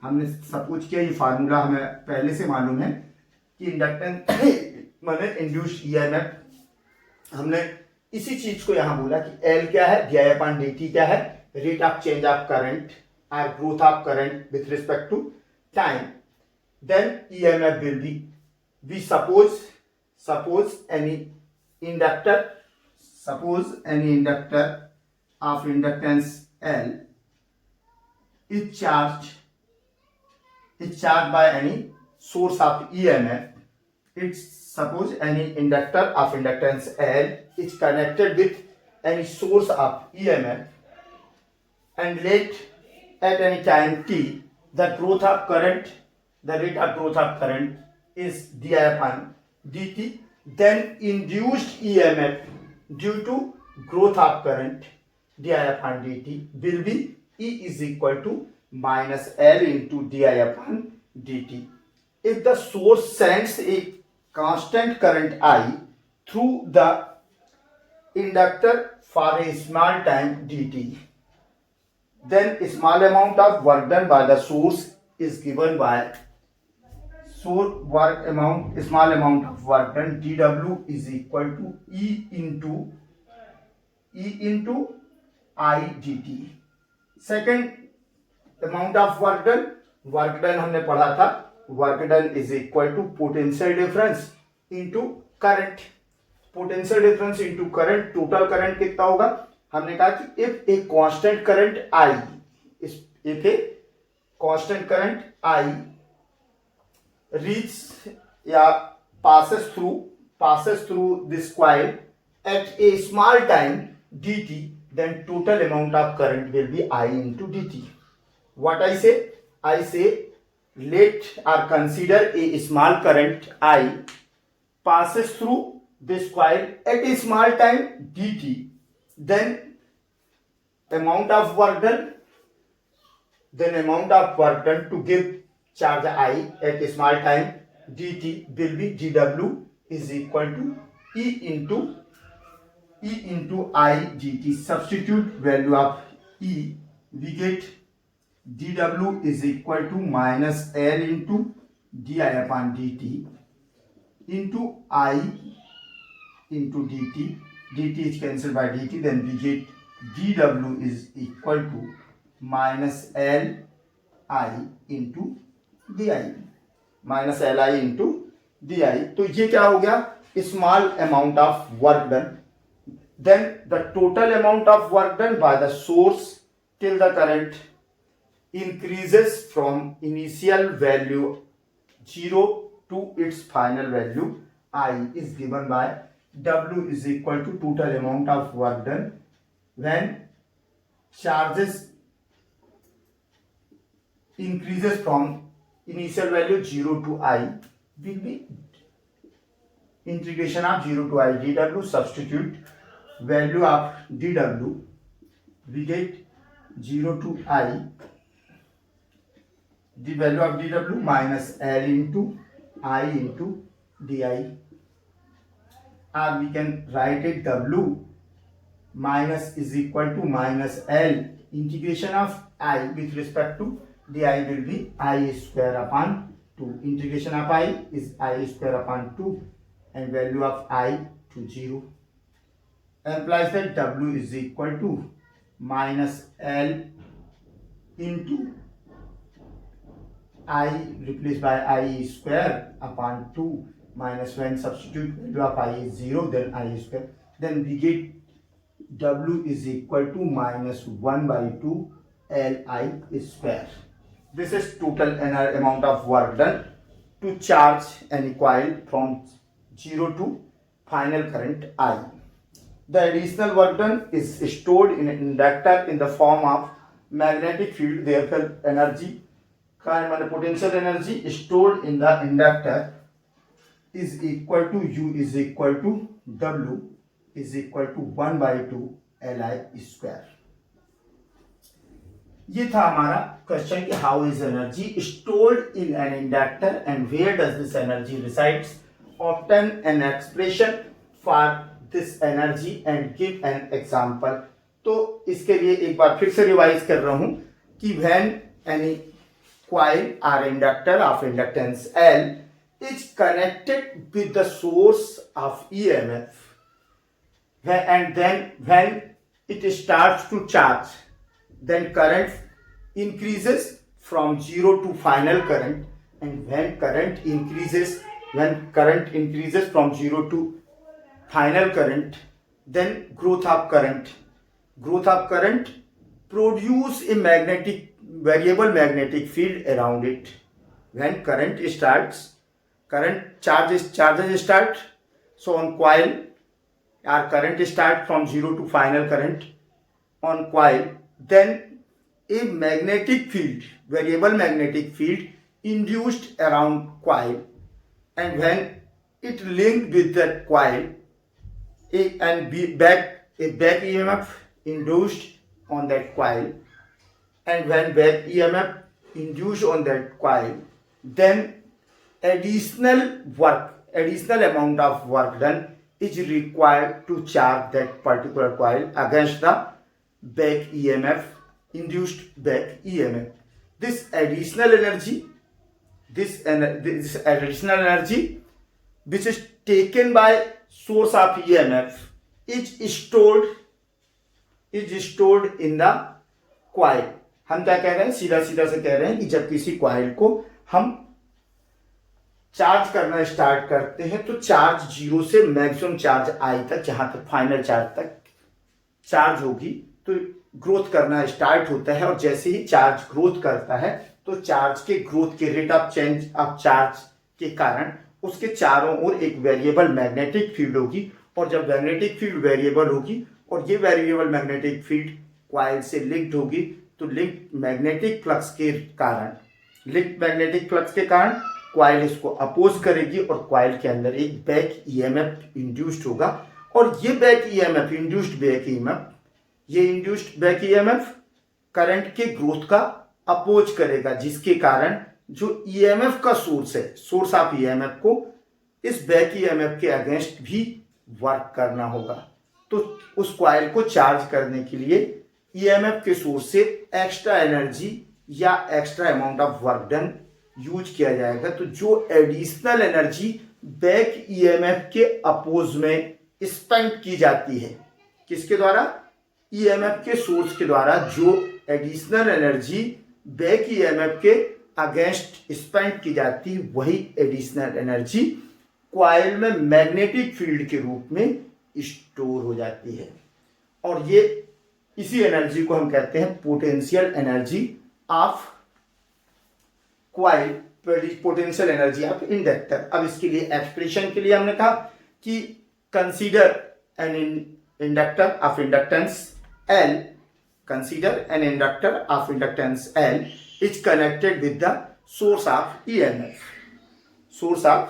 हमने suppose किया, ये formula हमें पहले से मालूम है कि inductance माने इंड्यूस्ड EMF, हमने इसी चीज को यहां बोला कि L क्या है, di upon dt क्या है, rate of change of current और growth of current with respect to time. Then EMF will be, we suppose any inductor of inductance L is charged by any source of EMF. It's suppose any inductor of inductance L is connected with any source of EMF and let at any time t the growth of current, the rate of growth of current is di upon dt, then induced EMF due to growth of current di upon dt will be E is equal to minus L into di upon dt। If the source sends a constant current I through the inductor for a small time dt, then a small amount of work done by the source is given by small amount of work done dW is equal to E into I dt। second amount of work done हमने पढ़ा था, work done is equal to potential difference into current, potential difference into current, total current कितना होगा, हमने कहा कि if a constant current I, if a constant current I reaches या passes through this coil at a small time dt, then total amount of current will be I into dt। What I say let or consider a small current I passes through this coil at a small time dt, then amount of work done to give charge I at a small time dt will be dW is equal to E into I dt। substitute value of E, we get dW is equal to minus L into di upon dt into I into dt is cancelled by dt, then we get dW is equal to minus L I into D I, minus L I into D I. तो ये क्या हो गया, small amount of work done, then the total amount of work done by the source till the current increases from initial value 0 to its final value I is given by W is equal to total amount of work done when charges increases from initial value 0 to I will be integration of 0 to I dW. Substitute value of dW, we get 0 to I, the value of dW minus L into I into di, or we can write it W minus is equal to minus L integration of I with respect to di will be I square upon 2. Integration of I is I square upon 2 and value of I to 0, implies that W is equal to minus L into I replaced by I square upon 2 minus when substitute value of I is 0 then I square, then we get W is equal to minus 1 by 2 Li square. This is total amount of work done to charge any coil from 0 to final current I. The additional work done is stored in an inductor in the form of magnetic field, therefore energy potential energy stored in the inductor is equal to U is equal to W is equal to 1 by 2 Li square. ये था हमारा question कि how is energy stored in an inductor and where does this energy resides, obtain an expression for this energy and give an example. तो इसके लिए एक बार फिर से रिवाइज कर रहा हूं कि when any coil or inductor of inductance L is connected with the source of EMF, and then when it starts to charge, then current increases from 0 to final current, and when current increases from 0 to final current, then growth of current produce a variable magnetic field around it. When charges start, so on coil our current start from 0 to final current on coil, then a variable magnetic field induced around coil, and when it linked with that coil a back EMF induced on that coil, and when back EMF induced on that coil, then additional amount of work done is required to charge that particular coil against the back EMF, induced back EMF. This additional energy which is taken by source of EMF is stored in the coil. हम क्या कह रहे हैं, सीधा से कह रहे हैं कि जब किसी कॉइल को हम चार्ज करना स्टार्ट करते हैं तो चार्ज 0 से मैक्सिमम चार्ज आई तक, जहां तक फाइनल चार्ज तक चार्ज होगी तो ग्रोथ करना स्टार्ट होता है, और जैसे ही चार्ज ग्रोथ करता है तो चार्ज के ग्रोथ के rate of change of charge के कारण उसके चारों ओर एक वेरिएबल मैग्नेटिक फील्ड होगी, और जब मैग्नेटिक फील्ड वेरिएबल होगी और ये वेरिएबल मैग्नेटिक फील्ड कॉइल से लिंक्ड होगी, तो लिंक मैग्नेटिक फ्लक्स के कारण कॉइल इसको अपोज करेगी और कॉइल के अंदर एक बैक ईएमएफ इंड्यूस्ड होगा, और ये इंड्यूस्ड बैक ईएमएफ करंट के ग्रोथ का अपोज करेगा, जिसके कारण जो ईएमएफ का सोर्स ऑफ ईएमएफ को इस बैक ईएमएफ के अगेंस्ट भी वर्क करना होगा। तो उस कॉइल को चार्ज करने के लिए ईएमएफ के सोर्स से एक्स्ट्रा एनर्जी या extra amount of work done use किया जाएगा। तो जो एडिशनल एनर्जी बैक ईएमएफ के अपोज में स्पेंड की जाती है, किसके द्वारा? ईएमएफ के सोर्स के द्वारा जो एडिशनल एनर्जी बैक ईएमएफ के अगेंस्ट स्पेंड की जाती है, वही एडिशनल एनर्जी क्वाइल में मैग्नेटिक फील्ड के रूप में स्टोर हो जाती है। और ये इसी एनर्जी को हम कहते हैं potential energy of coil, potential energy of inductor. अब इसके लिए एक्सप्रेशन के लिए हमने कहा कि consider an inductor of inductance L, consider an inductor of inductance L is connected with the source of EMF. Source of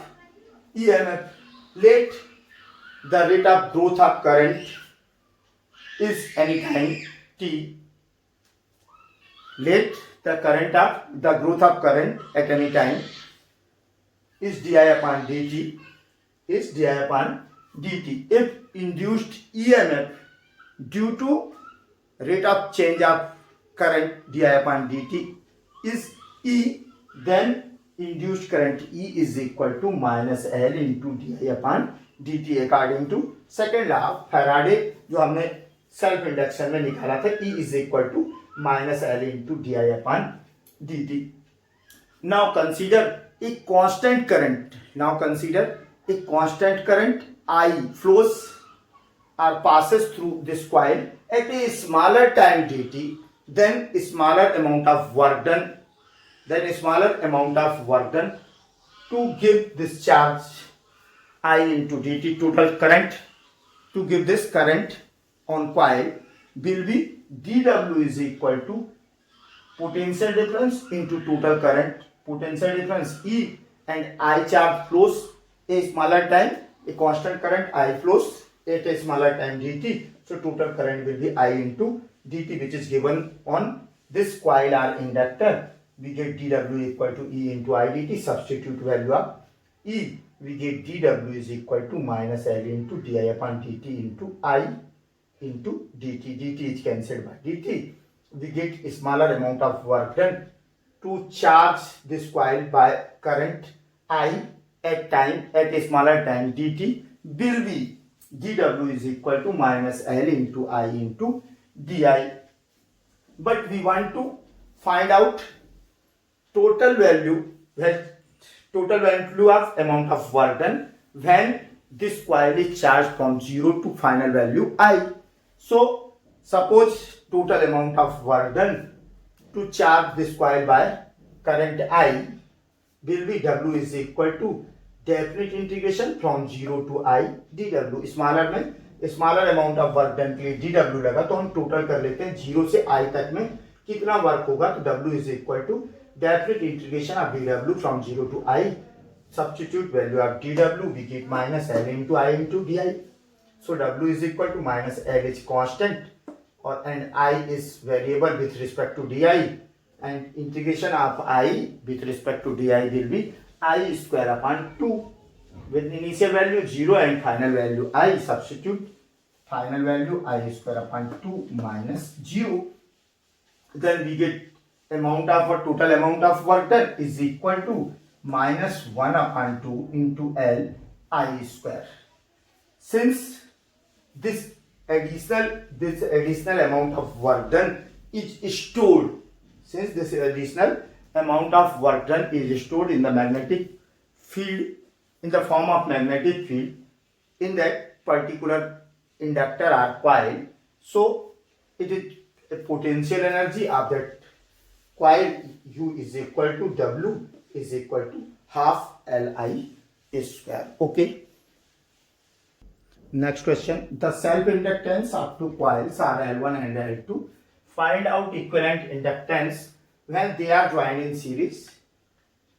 EMF. Let the rate of growth of current is any time t. Let the growth of current at any time is di upon dt. Is di upon dt. If induced EMF due to rate of change of current di upon dt is E, then induced current E is equal to minus L into di upon dt according to second law of Faraday, जो हमने self induction में निकाला था। E is equal to minus L into di upon dt. Now consider a constant current. Now consider a constant current I flows or passes through this coil at a smaller time dt, then smaller amount of work done, to give this charge I into dt. Total current to give this current on coil will be dw is equal to potential difference into total current. Potential difference E and I charge flows a smaller time, a constant current I flows at a smaller time dt. So total current will be I into dt, which is given on this coil or inductor. We get dw equal to E into I dt. Substitute value of E. We get dw is equal to minus L into di upon dt into I into dt. dt is cancelled by dt. We get a smaller amount of work done to charge this coil by current I at a smaller time dt will be dw is equal to minus L into I into di. But we want to find out total value of amount of work done when this coil is charged from 0 to final value I. So suppose total amount of work done to charge this coil by current I will be w is equal to definite integration from 0 to I dw. Smaller में smaller amount of work done के लिए dw लगा, तो हम total कर लेते हैं 0 से I तक में कितना वर्क होगा, तो w is equal to definite integration of dw from 0 to I. Substitute value of dw we get minus L into I into di. So w is equal to minus L is constant और and I is variable with respect to di, and integration of I with respect to di will be I square upon 2 with initial value 0 and final value I. Substitute final value I square upon 2 minus 0. Then we get total amount of work done is equal to minus 1 upon 2 into L I square. Since this additional amount of work done is stored, since this additional amount of work done is stored in the magnetic field, in the form of magnetic field in that particular inductor or coil, so it is a potential energy of that coil U is equal to W is equal to half Li square. Okay. Next question. The self inductance of two coils are L1 and L2. Find out equivalent inductance when they are joined in series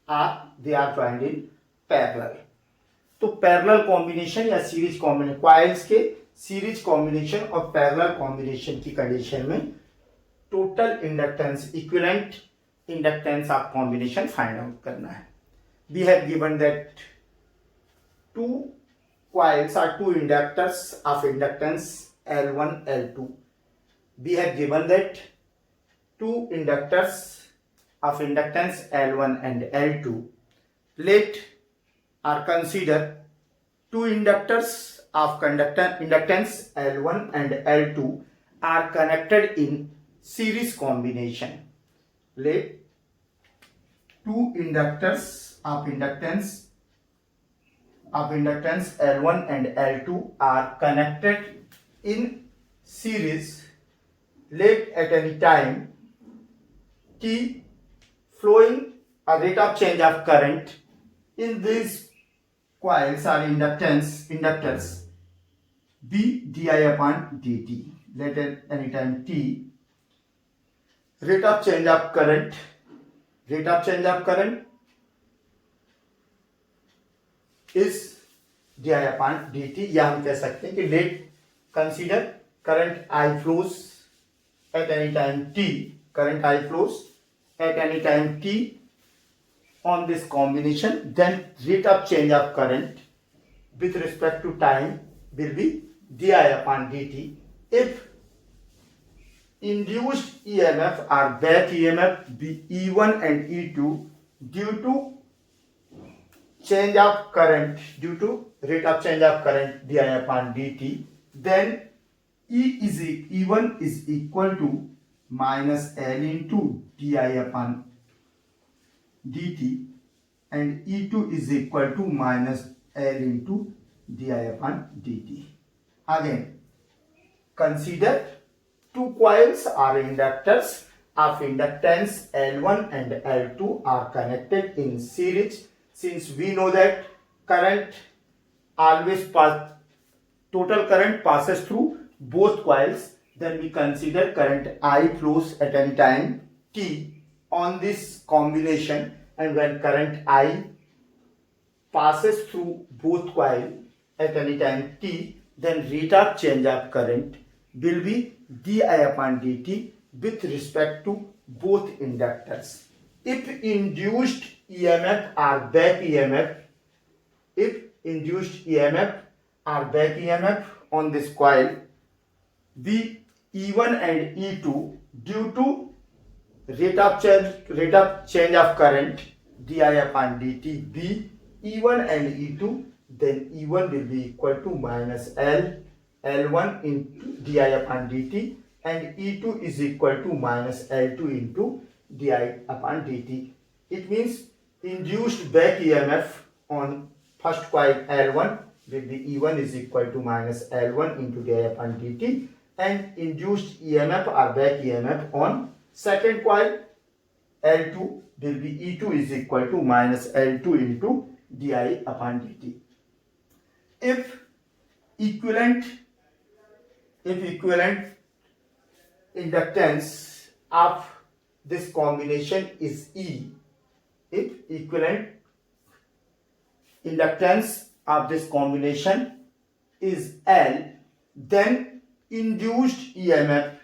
or they are joined in parallel. तो parallel combination या series combination, coils के series combination और parallel combination की condition में total inductance, equivalent inductance of combination find out करना है. We have given that two coils are two inductors of inductance L1, L2. We have given that two inductors of inductance L1 and L2. Let or consider two inductors of inductance L1 and L2 are connected in series combination. Let two inductors of inductance L1 and L2 are connected in series. Let at any time t flowing a rate of change of current in these coils or inductors be di upon dt. Let at any time t rate of change of current is di upon dt, या हम कह सकते हैं कि late consider current I flows at any time t, current I flows at any time t on this combination, then rate of change of current with respect to time will be di upon dt. If induced EMF or back EMF be E1 and E2 due to change of current, due to rate of change of current di upon dt, then E1 is equal to minus L into di upon dt and E2 is equal to minus L into di upon dt. Again, consider two coils or inductors of inductance L1 and L2 are connected in series. Since we know that current always total current passes through both coils, then we consider current I flows at any time t on this combination, and when current I passes through both coils at any time t, then rate of change of current will be di upon dt with respect to both inductors. If induced EMF or back EMF, on this coil be E1 and E2 due to rate of change of current di upon dt be E1 and E2, then E1 will be equal to minus L1 into di upon dt and E2 is equal to minus L2 into di upon dt. It means induced back EMF on first coil L1 will be E1 is equal to minus L1 into di upon dt, and induced EMF or back EMF on second coil L2 will be E2 is equal to minus L2 into di upon dt. If equivalent inductance of this combination is E, if equivalent inductance of this combination is L, then induced EMF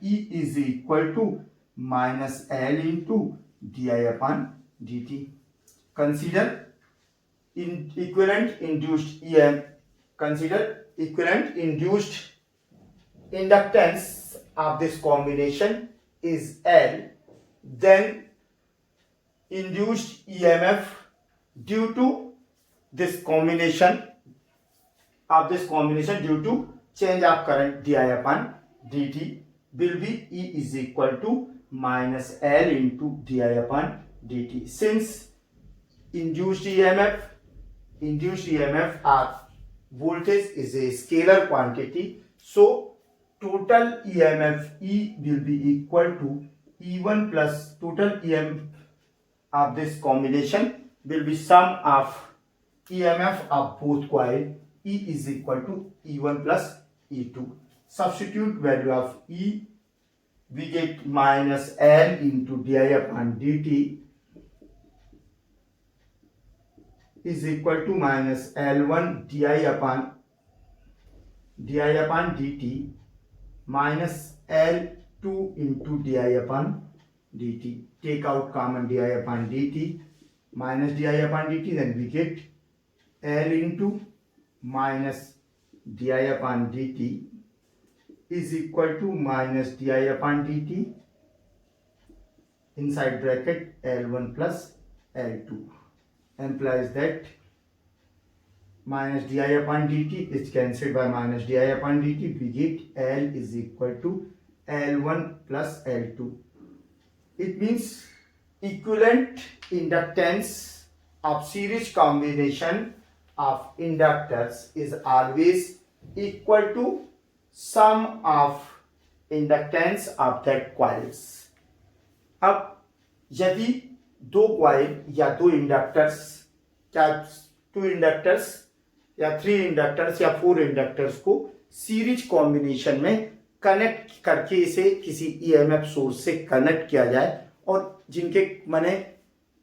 E is equal to minus L into di upon dt. Consider equivalent induced inductance of this combination is L, then induced EMF due to this combination due to change of current di upon dt will be E is equal to minus L into di upon dt. Since induced EMF or voltage is a scalar quantity, so total EMF E will be equal to E1 plus total EMF of this combination will be sum of EMF of both coil. E is equal to E1 plus E2. Substitute value of E, we get minus L into di upon dt is equal to minus L1 di upon dt minus L2 into di upon dt. Take out common di upon dt, minus di upon dt, then we get L into minus di upon dt is equal to minus di upon dt inside bracket L1 plus L2, implies that minus di upon dt is cancelled by minus di upon dt. We get L is equal to L1 plus L2. It means equivalent inductance of series combination of inductors is always equal to sum of inductance of that coils. अब यदि दो coil या दो inductors, क्या 2 inductors या 3 inductors या 4 inductors को series combination में कनेक्ट करके इसे किसी ईएमएफ सोर्स से कनेक्ट किया जाए और जिनके माने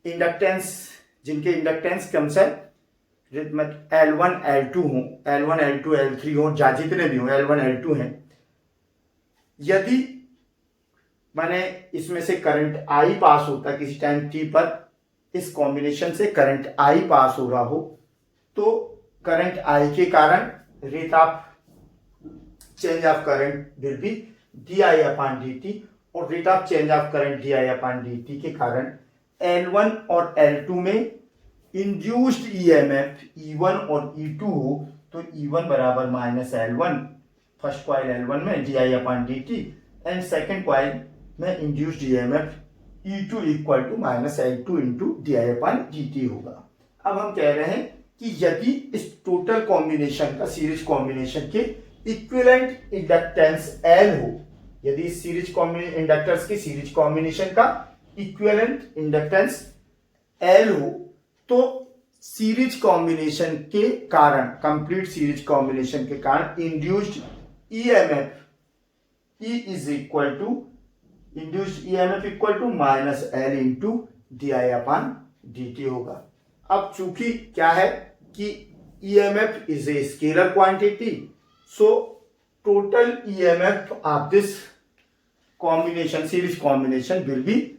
जिनके इंडक्टेंस कम से L1 L2 हो, L1 L2 L3 हो, जितने भी हो L1 L2 हैं, यदि माने इसमें से करंट I पास होता है किसी टाइम t पर, इस कॉम्बिनेशन से करंट I पास हो रहा हो, तो करंट I के कारण rate of change of current will be di upon dt, और rate of change of current di upon dt के कारण L1 और L2 में इंड्यूस्ड ईएमएफ E1 और E2 हो, तो E1 बराबर minus L1, first coil L1 में di upon dt, and second coil में induced EMF E2 equal to minus L2 into di upon dt होगा. अब हम कह रहे हैं कि यदि इस टोटल कॉम्बिनेशन का, सीरीज कॉम्बिनेशन के इक्विवेलेंट इंडक्टेंस L हो, यदि सीरीज इंडक्टर्स की सीरीज कॉम्बिनेशन का इक्विवेलेंट इंडक्टेंस L हो, तो सीरीज कॉम्बिनेशन के कारण, कंप्लीट सीरीज कॉम्बिनेशन के कारण induced EMF E is equal to induced EMF equal to minus L into di upon dt होगा. अब चूंकि क्या है कि EMF is a scalar quantity, so total EMF of this combination, series combination will be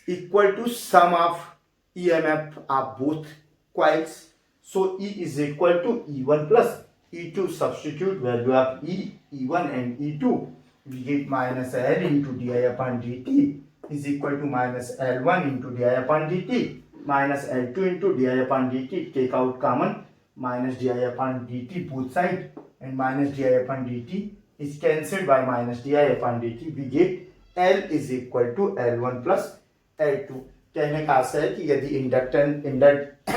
equal to sum of EMF of both coils. So E is equal to E1 plus E2. Substitute value of E1 and E2. We get minus L into di upon dt is equal to minus L1 into di upon dt minus L2 into di upon dt. Take out common, minus di upon dt both side, and minus di upon dt is cancelled by minus di upon dt. We get L is equal to L1 plus L2. कहने का आशय है कि यदि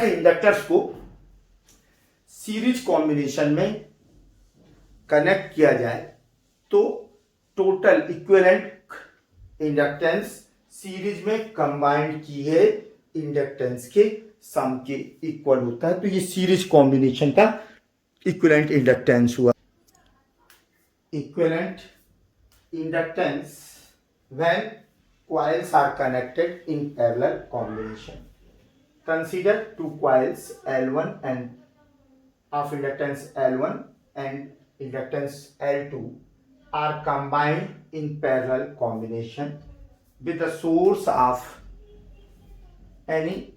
inductors को series combination में connect किया जाए तो टोटल इक्विवेलेंट इंडक्टेंस सीरीज में कंबाइंड की है इंडक्टेंस के सम के इक्वल होता है. तो ये सीरीज कॉम्बिनेशन का इक्विवेलेंट इंडक्टेंस हुआ. Equivalent inductance when coils are connected in parallel combination. Consider two coils L1 and of inductance L1 and inductance L2 are combined in parallel combination with the source of any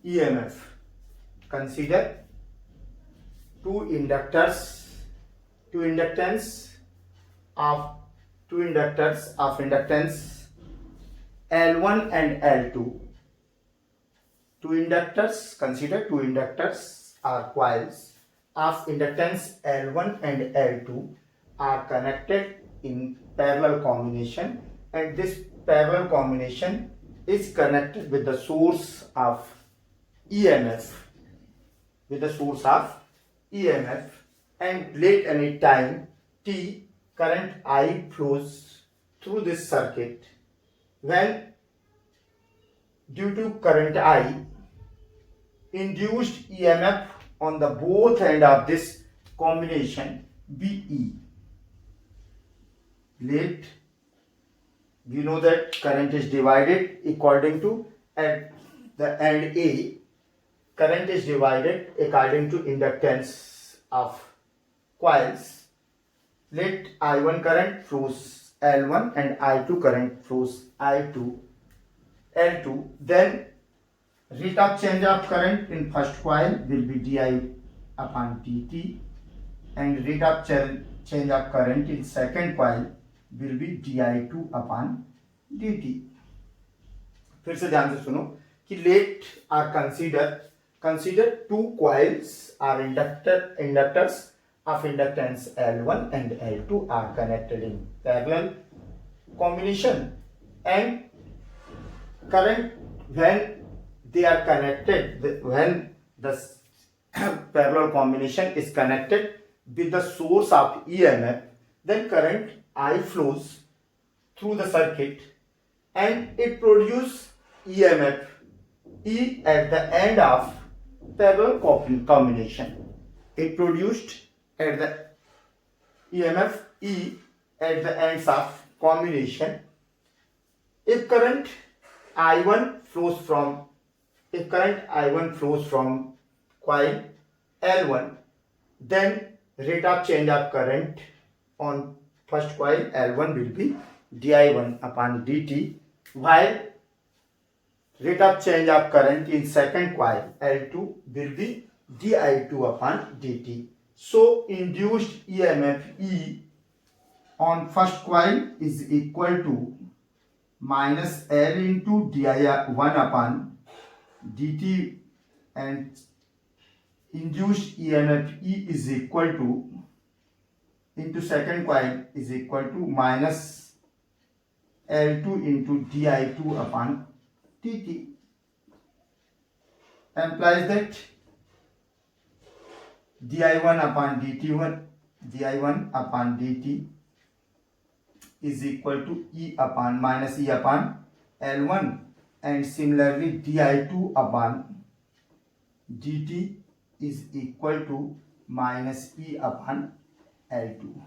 EMF. Consider two inductors of inductance L1 and L2. Consider two inductors or coils of inductance L1 and L2 are connected in parallel combination, and this parallel combination is connected with the source of EMF. And late any time t, current I flows through this circuit. When due to current I, induced EMF on the both end of this combination BE. Late, we know that current is divided according to at the end A. Current is divided according to inductance of coils. Let I1 current flows L1 and I2 current flows L2. Then rate of change of current in first coil will be di upon dt, and rate of change of current in second coil will be di2 upon dt. फिर से ध्यान से सुनो कि let are consider consider two coils are inductors of inductance L1 and L2 are connected in parallel combination, and current when they are connected, when the parallel combination is connected with the source of EMF, then current I flows through the circuit and it produces EMF E at the end of parallel combination. It produced at the EMF E at the ends of combination. If current I1 flows from coil L1, then rate of change of current on first coil L1 will be di1 upon dt, while rate of change of current in second coil L2 will be di2 upon dt. So induced EMF E on first coil is equal to minus L into di1 upon dt, and induced EMF E is equal to into second coil is equal to minus L2 into di2 upon dt, implies that di1 upon dt is equal to E upon minus E upon L1, and similarly di2 upon dt is equal to minus E upon L2.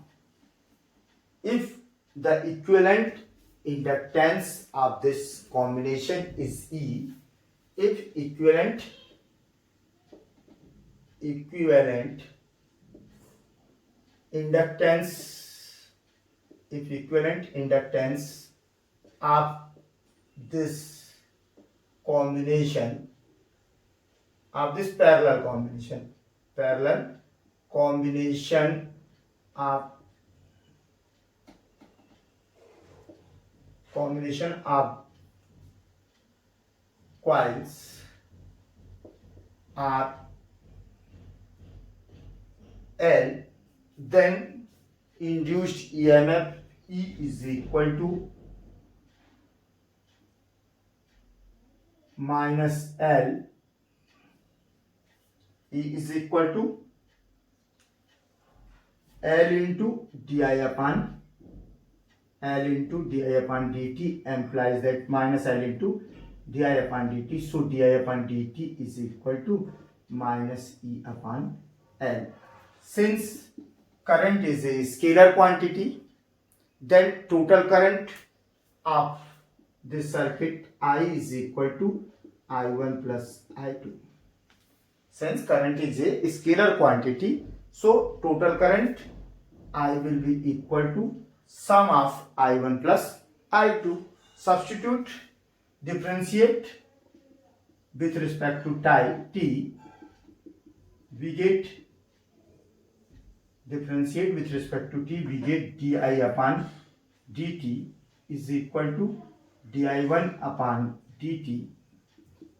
If the equivalent inductance of this combination is E, if equivalent inductance of this combination, of this parallel combination of coils are L, then induced EMF E is equal to minus L, E is equal to L into di upon dt, implies that minus L into di upon dt. So di upon dt is equal to minus E upon L. Since current is a scalar quantity, then total current of this circuit I is equal to I1 plus I2. Since current is a scalar quantity, so total current I will be equal to sum of I1 plus I2. Substitute, differentiate with respect to t, we get differentiate with respect to t, we get di upon dt is equal to di1 upon dt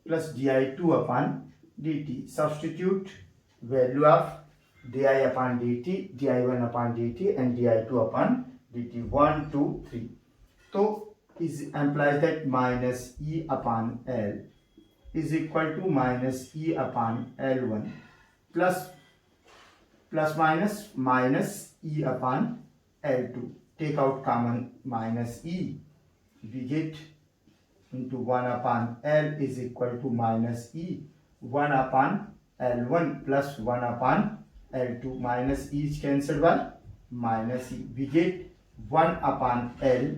plus di2 upon dt. Substitute value of di upon dt, di1 upon dt and di2 upon dt. 1, 2, 3. So is implies that minus E upon L is equal to minus E upon L1 plus minus E upon L2. Take out common minus E, we get into 1 upon L is equal to minus E, 1 upon L1 plus 1 upon L2, minus E is cancelled by minus E. We get 1 upon L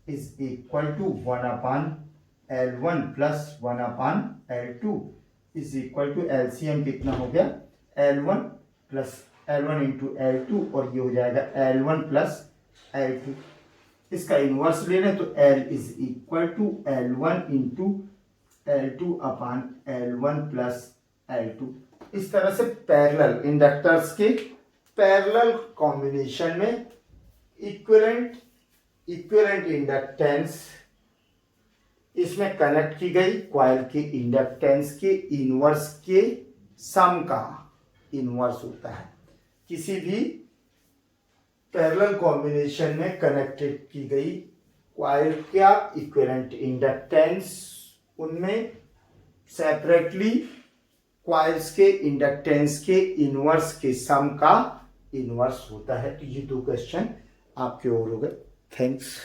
is equal to 1 upon L1 plus 1 upon L2 is equal to LCM कितना हो गया L1 plus L1 into L2 और ये हो जाएगा L1 plus L2. इसका inverse ले लें तो L is equal to L1 into L2 upon L1 plus L2. इस तरह से पैरेलल इंडक्टर्स के पैरेलल कॉम्बिनेशन में इक्विवेलेंट इसमें कनेक्ट की गई कॉइल के इंडक्टेंस के इनवर्स के सम का इनवर्स होता है। किसी भी पैरेलल कॉम्बिनेशन में कनेक्टेड की गई कॉइल का इक्विवेलेंट इंडक्टेंस, उनमें सेपरेटली कॉइल्स के इंडक्टेंस के इनवर्स के सम का इनवर्स होता है। तो ये 2 क्वेश्चन आपके और हो गए। थैंक्स।